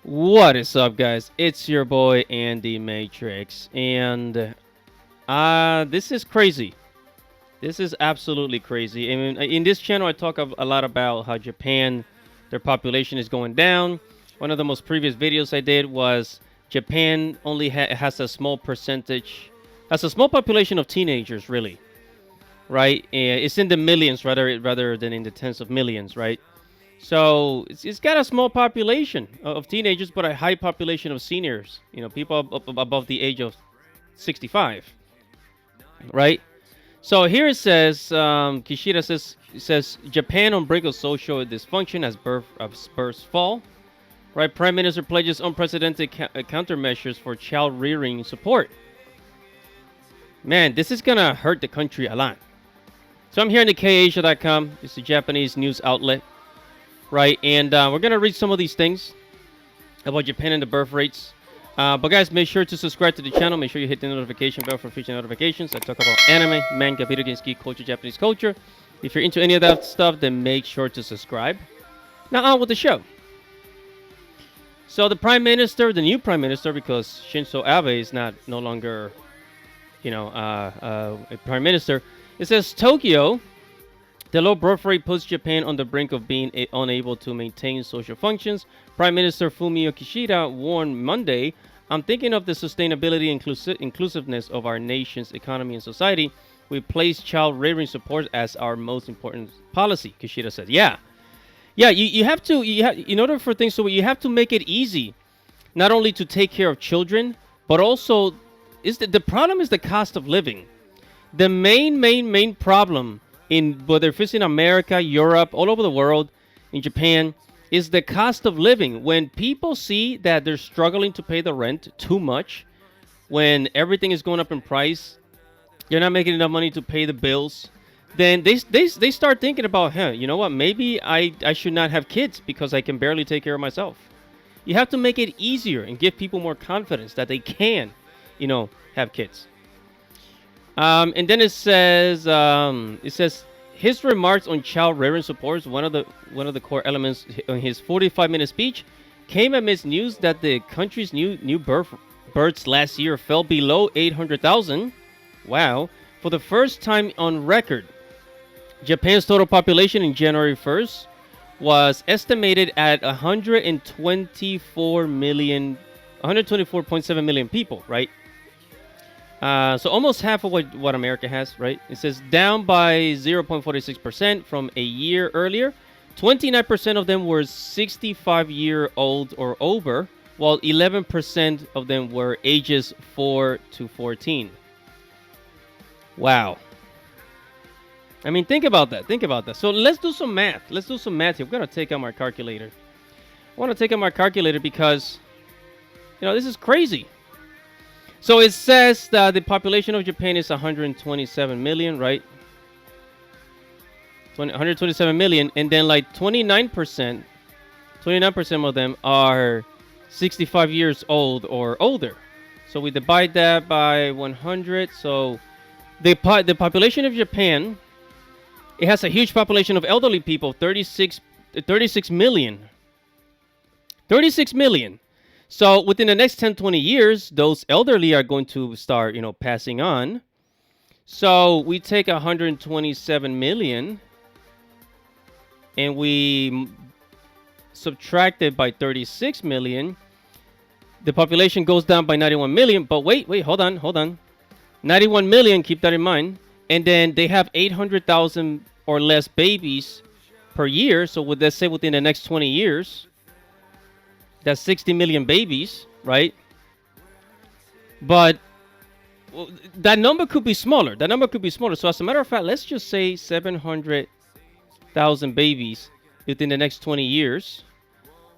What is up, guys? It's your boy Andy Matrix, and this is crazy. This is absolutely crazy. I mean, in this channel, I talk a lot about how Japan, their population is going down. One of the most previous videos I did was Japan only has a small percentage, has a small population of teenagers, really, right? It's in the millions rather than in the tens of millions, right? So it's got a small population of teenagers, but a high population of seniors. You know, people above the age of 65, right? So here it says, Kishida says Japan on brink of social dysfunction as births fall. Right, Prime Minister pledges unprecedented countermeasures for child rearing support. Man, this is gonna hurt the country a lot. So I'm here in the KAsia.com. It's a Japanese news outlet, right? And we're gonna read some of these things about Japan and the birth rates. But guys, make sure to subscribe to the channel. Make sure you hit the notification bell for future notifications. I talk about anime, manga, video games, geek culture, Japanese culture. If you're into any of that stuff, then make sure to subscribe. Now on with the show. So the Prime Minister, the new Prime Minister, because Shinzo Abe is no longer, a Prime Minister. It says Tokyo, the low birth rate puts Japan on the brink of being unable to maintain social functions. Prime Minister Fumio Kishida warned Monday, I'm thinking of the sustainability and inclusiveness of our nation's economy and society. We place child rearing support as our most important policy, Kishida said. Yeah, you have to, in order for things to, you have to make it easy, not only to take care of children, but also, the problem is the cost of living. The main problem in whether it's in America, Europe, all over the world, in Japan, is the cost of living. When people see that they're struggling to pay the rent too much, when everything is going up in price, you're not making enough money to pay the bills, then they start thinking about, you know what, maybe I should not have kids because I can barely take care of myself. You have to make it easier and give people more confidence that they can, have kids. And then it says his remarks on child rearing support, one of the core elements in his 45-minute speech, came amidst news that the country's new births last year fell below 800,000. Wow. For the first time on record, Japan's total population in January 1st was estimated at 124.7 million people, right? So almost half of what America has, right? It says down by 0.46% from a year earlier. 29% of them were 65-year-old or over, while 11% of them were ages 4 to 14. Wow. I mean, think about that. So let's do some math. Let's do some math here. We're going to take out my calculator. I want to take out my calculator because, this is crazy. So it says that the population of Japan is 127 million, right? 127 million. And then like 29% of them are 65 years old or older. So we divide that by 100. So the population of Japan, it has a huge population of elderly people, 36 million. 36 million. So within the next 10, 20 years, those elderly are going to start, passing on. So we take 127 million and we subtract it by 36 million. The population goes down by 91 million. But wait, hold on. 91 million, keep that in mind. And then they have 800,000 or less babies per year. So let's say within the next 20 years, that's 60 million babies, right? But that number could be smaller. So as a matter of fact, let's just say 700,000 babies within the next 20 years.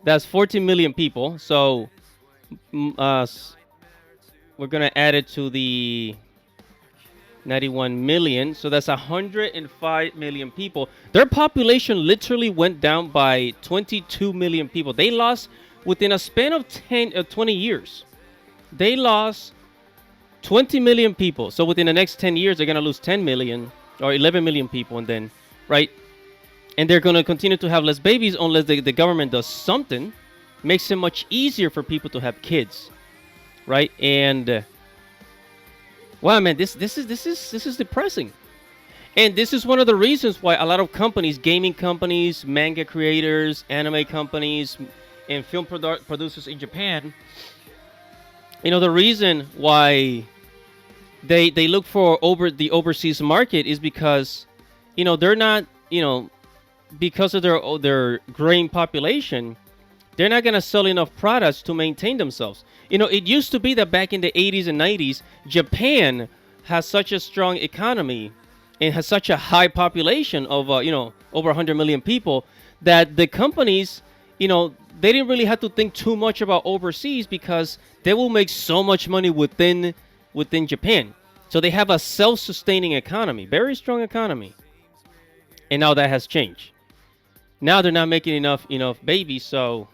That's 14 million people. So we're going to add it to the 91 million. So that's 105 million people. Their population literally went down by 22 million people. They lost, within a span of 20 years, they lost 20 million people. So within the next 10 years, they're going to lose 10 million or 11 million people. And then, right? And they're going to continue to have less babies unless the government does something. makes it much easier for people to have kids, right? And wow, man, this is depressing. And this is one of the reasons why a lot of companies, gaming companies, manga creators, anime companies, and film producers in Japan, the reason why they look for the overseas market is because, they're not, because of their growing population, they're not gonna sell enough products to maintain themselves. It used to be that back in the 80s and 90s, Japan has such a strong economy and has such a high population of over 100 million people that the companies, they didn't really have to think too much about overseas because they will make so much money within Japan. So they have a self-sustaining economy, very strong economy. And now that has changed. Now they're not making enough babies, so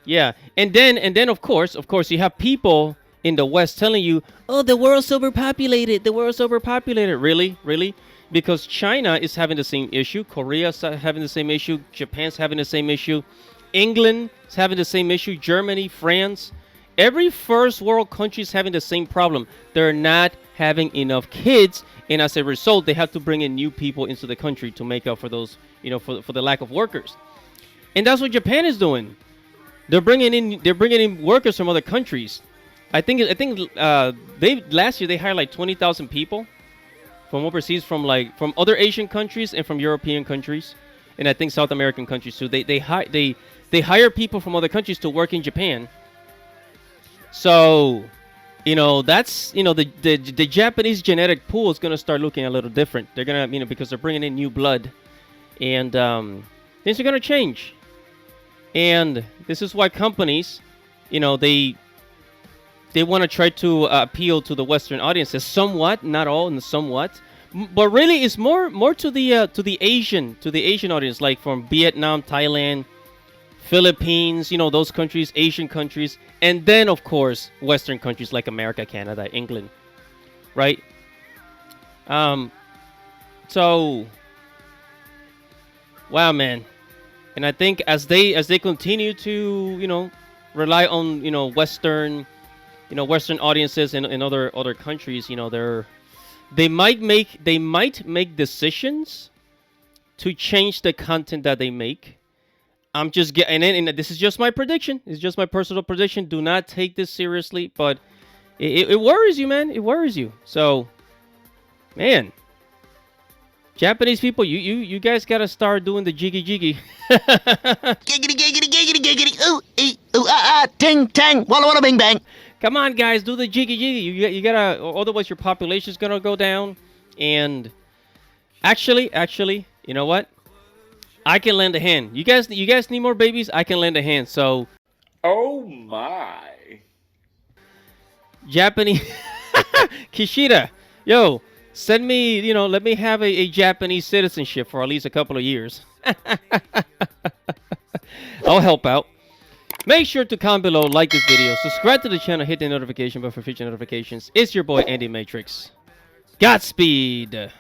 yeah. And then of course you have people in the West telling you, "Oh, the world's overpopulated. The world's overpopulated." Really? Really? Because China is having the same issue, Korea's having the same issue, Japan's having the same issue, England is having the same issue, Germany, France. Every first world country is having the same problem. They're not having enough kids, and as a result, they have to bring in new people into the country to make up for those, for the lack of workers. And that's what Japan is doing. They're bringing in workers from other countries. I think they last year they hired like 20,000 people from overseas, from other Asian countries and from European countries, and I think South American countries too. They hire people from other countries to work in Japan. So, that's the Japanese genetic pool is gonna start looking a little different. They're gonna because they're bringing in new blood, and things are gonna change. And this is why companies, they want to try to appeal to the Western audiences, somewhat, not all, and somewhat, but really it's more to the Asian audience, like from Vietnam, Thailand, Philippines, those countries, Asian countries, and then of course Western countries like America, Canada, England, right? So, wow, man, and I think as they continue to rely on Western audiences in other countries, they might make decisions to change the content that they make. I'm just getting in, and this is just my prediction. It's just my personal prediction. Do not take this seriously, but it worries you, man. It worries you. So, man, Japanese people, you guys gotta start doing the jiggy jiggy. Giggity, giggity, giggity, giggity, ooh, ee, ooh, ah, ah, ting, tang, walla, walla, bing, bang. Come on, guys, do the jiggy jiggy. You gotta, otherwise your population's gonna go down. And actually, you know what? I can lend a hand. You guys need more babies? I can lend a hand. So, Oh my. Japanese Kishida, yo, send me, let me have a Japanese citizenship for at least a couple of years. I'll help out. Make sure to comment below, like this video, subscribe to the channel, hit the notification bell for future notifications. It's your boy Andy Matrix. Godspeed.